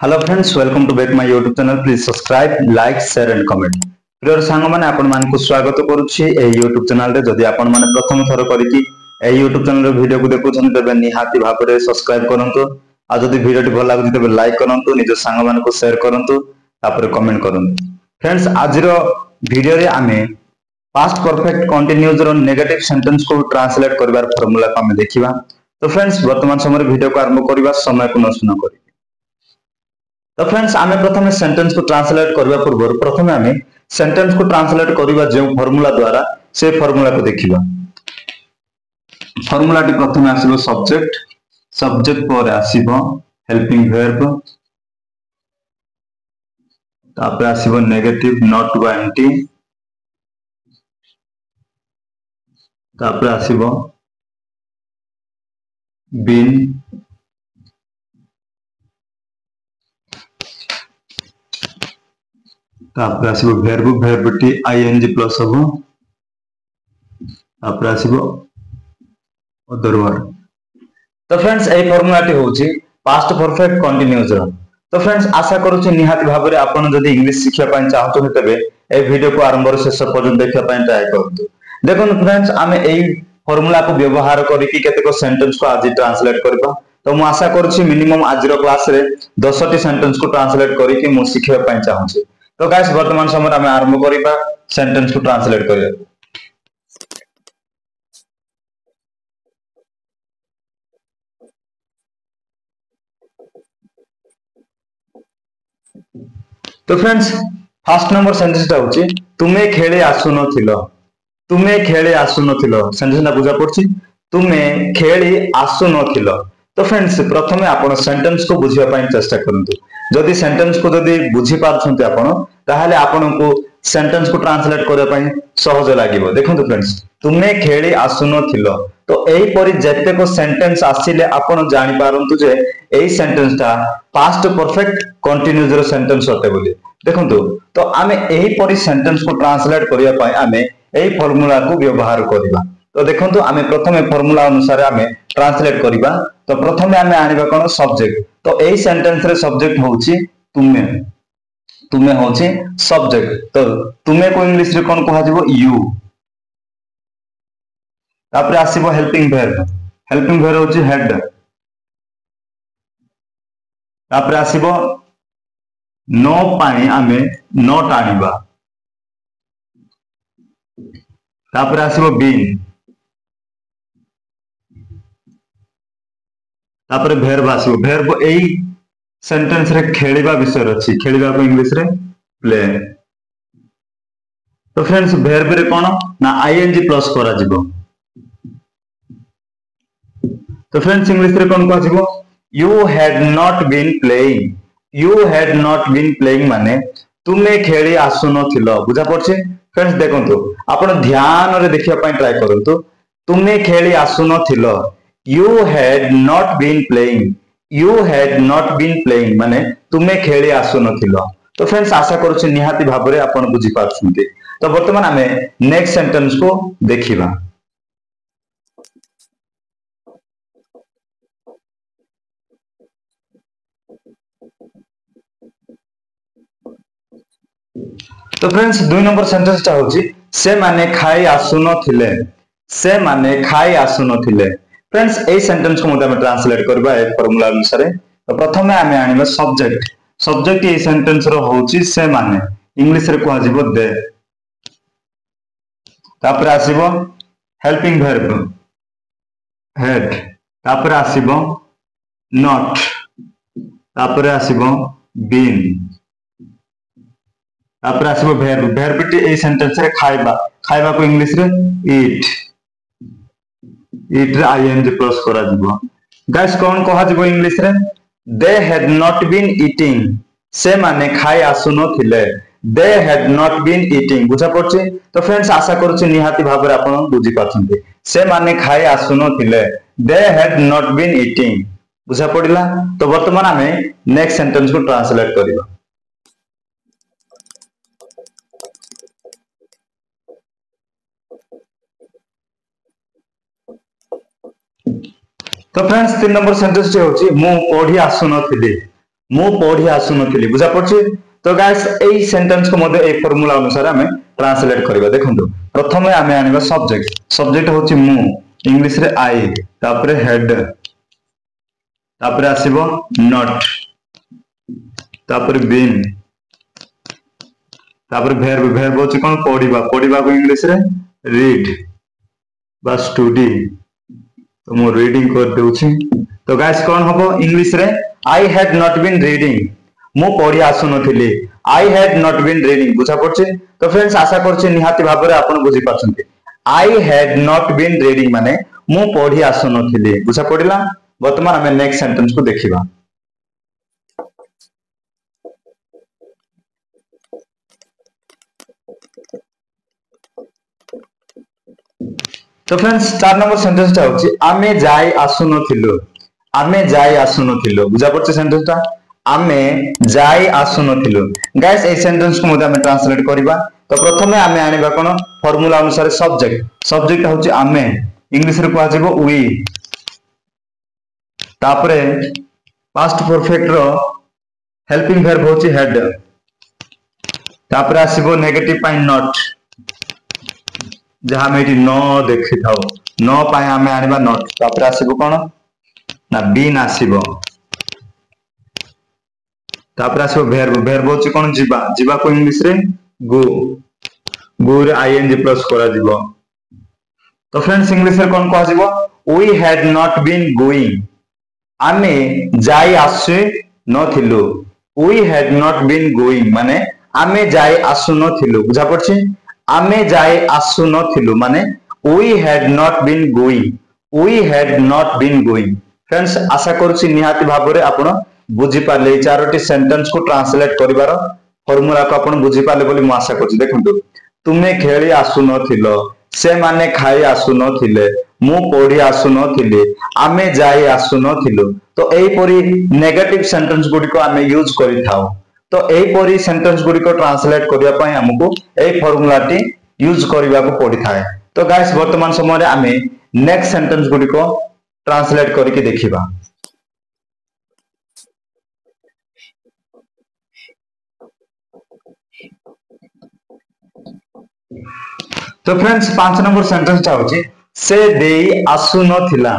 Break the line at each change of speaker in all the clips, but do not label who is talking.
Hello friends, welcome to back my YouTube channel. Please subscribe, like, share and comment. प्रिय song माने आपण मान को स्वागत करूछि ए यूट्यूब चैनल रे। जदि आपण माने प्रथम थर करिकि ए यूट्यूब चैनल रे वीडियो को देखुछन तबे निहाती भाबरे सब्सक्राइब करंतु। आ जदि वीडियो टी भल लागुछि तबे लाइक करंतु, निज सांग मान को शेयर करंतु, तापर कमेंट करंतु। फ्रेंड्स, आजिर वीडियो रे आमे पास्ट परफेक्ट कंटीन्यूअस रो नेगेटिव सेंटेंस को ट्रांसलेट करबार फार्मूला को आमे देखिबा। तो फ्रेंड्स, वर्तमान समय वीडियो को आरंभ करबा, समय को नष्ट न करी। तो फ्रेंड्स, आमे प्रथमे सेंटेंस को ट्रांसलेट करबा पूर्व प्रथमे आमे सेंटेंस को ट्रांसलेट करबा जे फार्मूला द्वारा से फार्मूला को देखिबा। फार्मूला टी प्रथमे आसीबो सब्जेक्ट, सब्जेक्ट पर आसीबो हेल्पिंग वर्ब, तापर आसीबो नेगेटिव नॉट टू एंटी, तापर आसीबो बीन, तापर आसीबो वर्ब, वर्ब टी आईएनजी प्लस हबो, तापर आसीबो अदर वर्ड। तो फ्रेंड्स, ए फार्मूला टी होची पास्ट परफेक्ट कंटीन्यूअस रो। तो फ्रेंड्स, आशा करूची निहाती भाबरे आपण जदी इंग्लिश शिखिया पय चाहतो तबे ए वीडियो को आरंभ रो शेष पर्यंत देखिया पय ट्राई करतु। देखन फ्रेंड्स, आमे एई फार्मूला को व्यवहार करी कि केतेको सेंटेंस को आज ट्रांसलेट करबा। तो मु आशा करूची मिनिमम आजिरो क्लास रे 10 टी सेंटेंस को ट्रांसलेट करी कि मु शिखिया पय चाहूची। तो गाइस, वर्तमान समय आमे आरंभ करिबा सेंटेंस को ट्रांसलेट करिया। तो फ्रेंड्स, फर्स्ट नंबर सेंटेंस ता होची तुमे खेले आसुनो थिलो। तुमे खेले आसुनो थिलो सेंटेंस ना बुझा पड़छि। तुमे खेली आसुनो थिलो। तो फ्रेंड्स, प्रथमे आपण सेंटेंस को बुझिया पय चेष्टा करंतु। जदि सेंटेंस को जदि बुझी पारछन्ते आपण, ताहाले आपनको सेंटेंस को ट्रांसलेट करबा पय सहज लागिवो। देखंतु फ्रेंड्स, तुमे खेली आसुनो थिलो। तो एही परि जत्ते को सेंटेंस आसीले आपण जानि पारंतु जे एही सेंटेंस ता पास्ट परफेक्ट कंटीन्यूअस रो सेंटेंस होते बोली। देखंतु, तो आमे एही परि सेंटेंस को ट्रांसलेट करिया पय आमे एही फार्मूला को व्यवहार करिबा। तो देखंतु, आमे प्रथमे फार्मूला अनुसार आमे ट्रांसलेट करिबा। तो प्रथमे आमे आनिबा कोन सब्जेक्ट। तो एही सेंटेंस रे सब्जेक्ट होउची तुमे। तुमे होउची सब्जेक्ट। तो तुमे को इंग्लिश रे कोन कहा जिवो यू। तापर आसीबो हेल्पिंग वर्ब। हेल्पिंग वर्ब होउची हेड। तापर आसीबो नो पाई आमे नॉट आनिबा। तापर आसीबो बीन। तापर वर्ब आसीबो। वर्ब एई सेंटेंस रे खेलिबा विषय अछि। खेलिबा को इंग्लिश रे प्ले। तो फ्रेंड्स, वर्ब रे कोन ना आईएनजी प्लस करा जिवो। तो फ्रेंड्स, इंग्लिश रे कोन कहा जिवो you had not been playing. You had not been playing माने तुमे खेली आसुनो थिलो। बुझा पड़छे फ्रेंड्स। देखंतु, आपण ध्यान रे देखिया पय ट्राई करंतु। तुमे खेली आसुनो थिलो। You had not been playing. You had not been playing माने तुमे खेली आसुनो थिलो। तो फ्रेंड्स, आशा करूछि निहाती भाबरे आपण बुझी पाछुंती। तो वर्तमान आमे नेक्स्ट सेंटेंस को देखिबा। तो फ्रेंड्स, 2 नंबर सेंटेंस ता होची से माने खाई आसुनो थिले। से माने खाई आसुनो थिले। फ्रेंड्स, ए सेंटेंस को मोटा में ट्रांसलेट करबा ए फार्मूला अनुसार। तो प्रथमे आमे आनिबा सब्जेक्ट। सब्जेक्ट ए सेंटेंस रो होची से माने इंग्लिश रे कोहा जिवो दे। तापर आसीबो हेल्पिंग वर्ब हेड। तापर आसीबो नॉट। तापर आसीबो बीन। तापर आसीबो वर्ब। वर्ब टी ए सेंटेंस रे खाइबा। खाइबा को इंग्लिश रे ईट। ईट रे आईएनजी प्लस करा जिवो। गाइस, कोन कहा जिवो इंग्लिश रे they had not been eating. से माने खाई आसुनो थिले। They had not been eating. बुझा पड़छे। तो फ्रेंड्स, आशा करूछि निहाती भाबरे आपण बुझी पाछन्ते। से माने खाई आसुनो थिले। They had not been eating. बुझा पड़िला। तो वर्तमान आमे नेक्स्ट सेंटेंस को ट्रांसलेट करिबा। तो फ्रेंड्स, 3 नंबर सेंटेंस टी होची मु पढ़ी आसु नथिली। मु पढ़ी आसुनथिली बुझा पड़छि। तो गाइस एई सेंटेंस को मधे ए फार्मूला अनुसार हमें ट्रांसलेट करबा। देखंतु प्रथमे हमें आनिबा सब्जेक्ट, सब्जेक्ट होछि मु, इंग्लिश रे आई, तापरे हेड, तापरे आसीबो नॉट, तापरे बीन, तापरे verb, verb होछि कोन पढ़िबा, पढ़िबा को इंग्लिश रे रीड बा स्टडी, तो मु रीडिंग कर देउछि। तो गाइस कोन हबो इंग्लिश रे I had not been reading, मु पढ़ी आसु नथिली, I had not been reading बुझा पड़छि। तो फ्रेंड्स आशा करछि निहाती भाबरे आपण बुझी पाछन्ती। I had not been reading माने मु पढ़ी आसु नथिली बुझा पड़िला। वर्तमान हमें नेक्स्ट सेंटेंस को देखिबा। तो फ्रेंड्स 4 नंबर सेंटेंस टा होछि आमे जाई आसु नथिलु, आमे जाई आसु नथिलु बुझा पड़छि सेंटेंस टा, आमे जाई आसु नथिलु। गाइस ए सेंटेंस को मते हमें ट्रांसलेट करिबा। तो प्रथमे आमे आनिबा कोन फार्मूला अनुसार सब्जेक्ट, सब्जेक्ट होछि आमे, इंग्लिश रे कहै जेबो वी, तापरे पास्ट परफेक्ट रो हेल्पिंग वर्ब होछि हेड, तापरे आसीबो नेगेटिव पाइ नॉट, जहां में न देखि थाओ न पाए हमें आनिबा नॉट, तापरे आसीबो कोन ना बीन आसीबो, तापरे आसीबो verb, verb होछि कोन जिबा, जिबा को इंग्लिश रे गो, गो रे आईएनजी प्लस करा जिवो। तो फ्रेंड्स इंग्लिश रे कोन कहै जिवो we had not been going, आमे जाई आसु नथिलु, we had not been going माने आमे जाई आसु नथिलु बुझा पड़छि। आमे जाई आसु नथिलु माने we had not been going, we had not been going. Friends आशा करूछि निहाती भाबरे आपण बुझी पाले, चारोटी सेंटेंस को ट्रांसलेट करिवार फार्मूला को आपण बुझी पाले बोली मु आशा करछि। देखंतु तुमे खेली आसु नथिलो, से माने खाई आसु नथिले, मु पढ़ी आसु नथिली, आमे जाई आसु नथिलु। तो एई परी नेगेटिव सेंटेंस गुडी को आमे यूज करि थाउ। तो एई परी सेंटेंस गुडी को ट्रांसलेट करिया पई हमकु एई फार्मूला टी यूज करिबा को पड़ी थाए। तो गाइस वर्तमान समय रे आमे नेक्स्ट सेंटेंस गुडी को ट्रांसलेट करके देखिबा। तो फ्रेंड्स 5 नंबर सेंटेंस टा होची से देई आसु नथिला,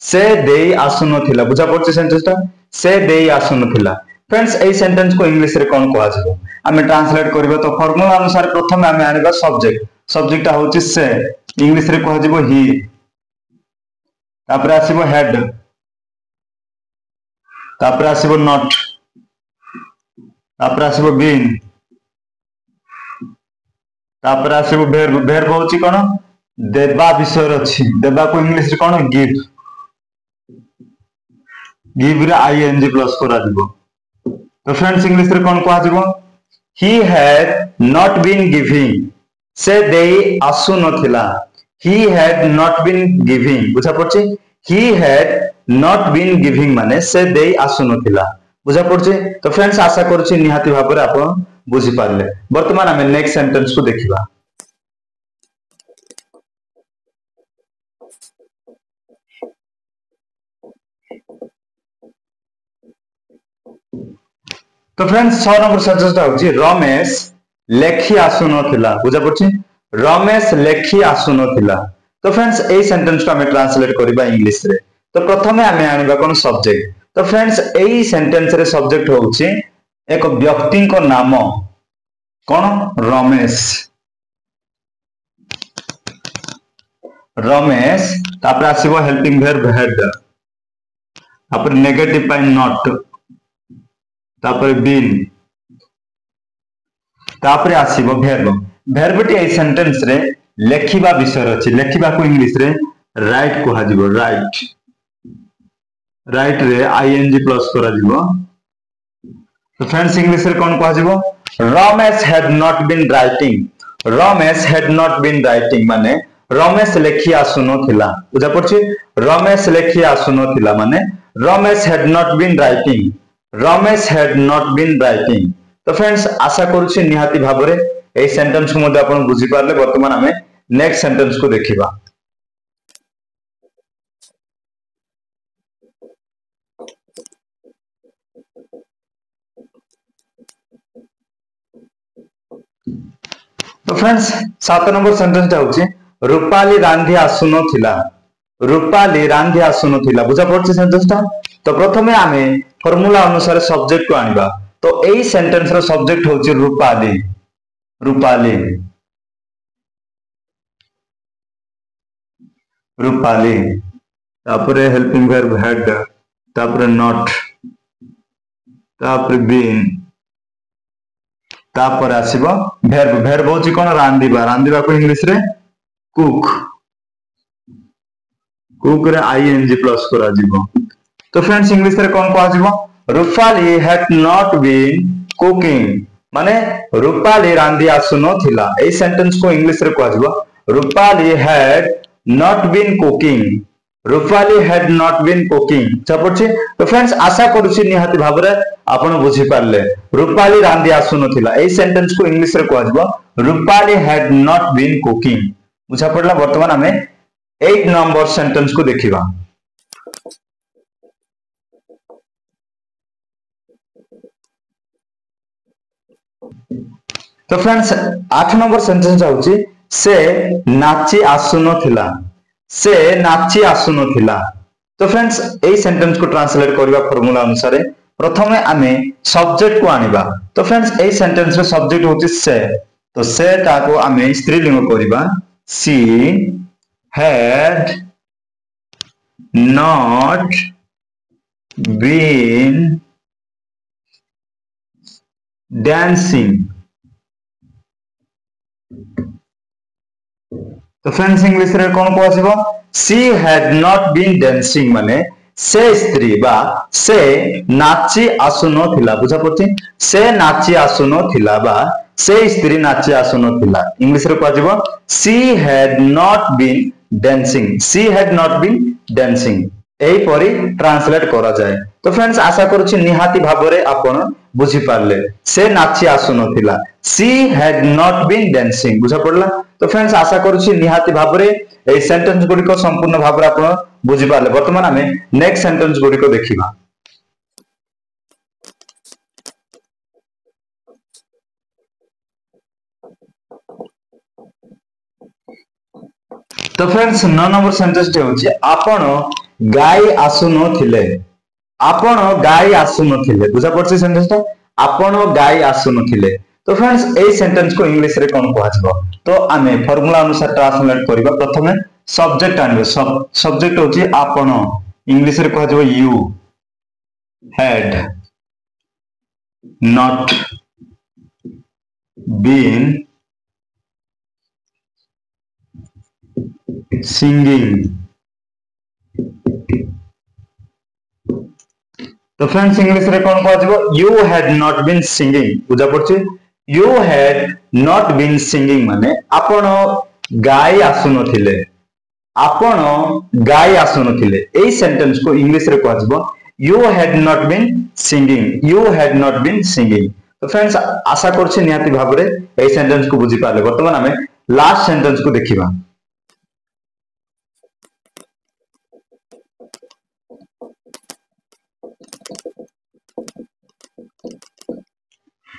से देई आसु नथिला बुझा पड़छ सेंटेंस टा, से देई आसु नथिला। फ्रेंड्स एई सेंटेंस को इंग्लिश रे कोन कहै छै, हमें ट्रांसलेट करबा। तो फार्मूला अनुसार प्रथम हमें आनिबा सब्जेक्ट, सब्जेक्ट टा होची से, इंग्लिश रे कहै जेबो ही, तापर आसीबो हेड, तापर आसीबो नॉट, तापर आसीबो बीन, तापर आसीबो verb, verb होची कोन देबा विषय अछि, देबा को इंग्लिश रे कोन गिव, गिव रे आईएनजी प्लस करा दिबो। तो फ्रेंड्स इंग्लिश रे कोन कहै जेबो he had not been giving, से देई आसु नथिला, he had not been giving बुझा पड़छि। he had not been giving माने से देई आसु नथिला बुझा पड़छि। तो फ्रेंड्स आशा करछि निहाती भाबरे आपण बुझी पारले। वर्तमान हमें नेक्स्ट सेंटेंस को देखिबा। तो फ्रेंड्स 6 नंबर सेंटेंस टा होची रमेश लेखी आसु नथिला बुझा पड़छि, रमेश लेखी आसु नथिला। तो फ्रेंड्स एई सेंटेंस को हमें ट्रांसलेट करबा इंग्लिश रे। तो प्रथमे हमें आनिबा कोन सब्जेक्ट। तो फ्रेंड्स एई सेंटेंस रे सब्जेक्ट होची एक व्यक्ति को नाम कोन रमेश, रमेश, तापर आसीबो हेल्पिंग वर्ब हेड, तापर नेगेटिव पाइ नॉट, तापर बीन, तापर आसीबो verb, verb टी एई सेंटेंस रे लेखिबा विषय अछि, लेखिबा को इंग्लिश रे राइट को हाजिबो, राइट, राइट रे आईएनजी प्लस करा जिवो। तो फ्रेंड्स इंग्लिश रे कोन कहा जिवो Ramesh had not been writing, Ramesh had not been writing माने रमेश लेखि आसु नथिला बुझा पड़छि। रमेश लेखि आसु नथिला माने Ramesh had not been writing, Ramesh had not been writing. तो फ्रेंड्स आशा करूछि निहाती भाबरे एई सेंटेंस को मध्ये आपण बुझी पारले। वर्तमान हमें नेक्स्ट सेंटेंस को देखिबा। तो फ्रेंड्स 7 नंबर सेंटेंस होची रूपाली रांधी आसुनो थिला। रूपाली रांधी आसुनो थिला बुझा पड़छि सेंटेंस ता। तो प्रथमे आमे फार्मूला अनुसार सब्जेक्ट को आनिबा। तो एई सेंटेंस रो सब्जेक्ट होची रूपाली। रूपाली रूपाली तापरे हेल्पिंग वर्ब हैड तापरे नॉट तापरे बीन तापर आसीबो वर्ब। वर्ब होची कोन रांधीबा। रांधीबा को इंग्लिश रे कुक। कुक रे आईएनजी प्लस करा जीवो। तो फ्रेंड्स इंग्लिश रे कोन को जीवो Rupali had not been cooking माने रूपाली रांधी आसुनो थिला। एई सेंटेंस को इंग्लिश रे को जीवो Rupali had not been cooking. Rupali had not been cooking चपछि। तो फ्रेंड्स आशा करूछि निहाती भाबरे आपण बुझी पारले रूपाली रांधी आसुनो थिला। एई सेंटेंस को इंग्लिश रे को जीवो Rupali had not been cooking बुझा पड़ला। वर्तमान हमें 8 नंबर सेंटेंस को देखिबा। तो फ्रेंड्स 8 नंबर सेंटेंस होची से नाची आसुनो थिला। से नाची आसुनो थिला। तो फ्रेंड्स एई सेंटेंस को ट्रांसलेट करबा फार्मूला अनुसार प्रथमे आमे सब्जेक्ट को आनिबा। तो फ्रेंड्स एई सेंटेंस रे सब्जेक्ट होची से। तो से ता को आमे स्त्रीलिंग करबा she had not been dancing। तो फ्रेंड्स इंग्लिश रे कोन को आसीबो she had not been dancing माने से स्त्री बा से नाची आसुनो थिला बुझा पड़छि। से नाची आसुनो थिला बा से स्त्री नाची आसुनो थिला। इंग्लिश रे को आसीबो she had not been dancing. She had not been dancing एई परी ट्रांसलेट करा जाय। तो फ्रेंड्स आशा करूछि निहाती भाबरे आपण बुझी पारले से नाची आसुनो थिला। She had not been dancing बुझा पड़ला। तो फ्रेंड्स आशा करूछि निहाती भाबरे ए सेंटेंस गुडी को संपूर्ण भाबरे आपण बुझी पारले। वर्तमान हमें नेक्स्ट सेंटेंस गुडी को देखिबा। तो फ्रेंड्स 9 नंबर सेंटेंस होची आपण गाय आसुनो थिले। आपण गाय आसुनो थिले बुझा पड़छि सेंटेंस ता आपण गाय आसुनो थिले। तो फ्रेंड्स ए सेंटेंस को इंग्लिश रे कोन को आछबो। तो आमे फार्मूला अनुसार ट्रांसलेट करबा। प्रथमे सब्जेक्ट आनबे। सब्जेक्ट होची आपण इंग्लिश रे को आछबो you had not been singing. तो फ्रेंड्स इंग्लिश रे कोन को आछबो you had not been singing बुझा पड़छि। You had not been singing माने आपण गाय आसुनो थिले। आपण गाय आसुनो थिले। एई सेंटेंस को इंग्लिश रे को आछबो you had not been singing. You had not been singing. तो फ्रेंड्स आशा करछि निहाती भाबरे एई सेंटेंस को बुझी पाले। वर्तमान हमें लास्ट सेंटेंस को देखिबा।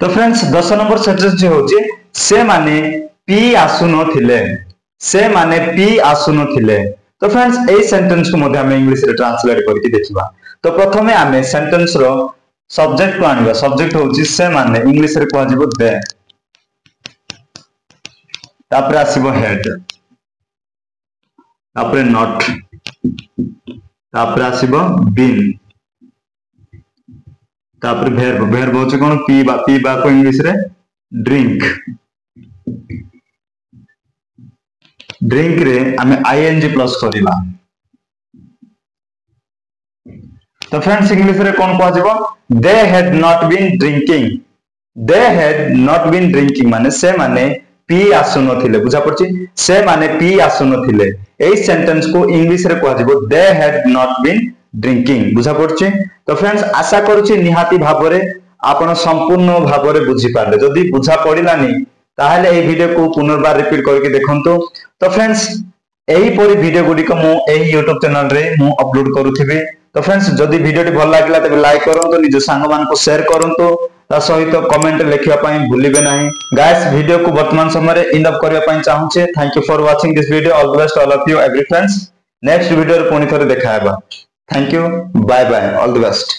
तो फ्रेंड्स 10 नंबर सेंटेंस होची से माने पी आसुनो थिले। से माने पी आसुनो थिले। तो फ्रेंड्स ए सेंटेंस को मध्ये हम इंग्लिश रे ट्रांसलेट करके देखिबा। तो प्रथमे आमे सेंटेंस रो सब्जेक्ट को आनिबा। सब्जेक्ट होची से माने इंग्लिश रे को आजिबो दे तापर आसीबो हेड तापर नॉट तापर आसीबो बीन तापर वर्ब। वर्ब होची कोन पीबा। पीबा को इंग्लिश रे ड्रिंक। ड्रिंक रे हमें आईएनजी प्लस करिबा। तो फ्रेंड्स इंग्लिश रे कोन को आजिबो they had not been drinking. They had not been drinking माने से माने पी आसुनो थिले बुझा पड़छि। से माने पी आसुनो थिले। एई सेंटेंस को इंग्लिश रे को आजिबो they had not been drinking बुझा पड़छि। तो फ्रेंड्स आशा करूछि निहाती भाबरे आपण संपूर्ण भाबरे बुझी पारले। जदि बुझा पड़िलानी ताहले ए वीडियो को पुनर्बार रिपीट करके देखंतु। तो फ्रेंड्स एही परि वीडियो गुडी को मु एही YouTube चैनल रे मु अपलोड करूथिबे। तो फ्रेंड्स जदि वीडियो भल लगे तेज लाइक करूँ, निज सांग मान शेयर करूँ, सहित कमेंट लिखा भूलिबे नहीं। गाइस वीडियो को वर्तमान समय इन अप करने चाहूचे। Thank you for watching this video. All the best all of you every friends. Next video पुणी थे देखा। Thank you, bye bye, all the best.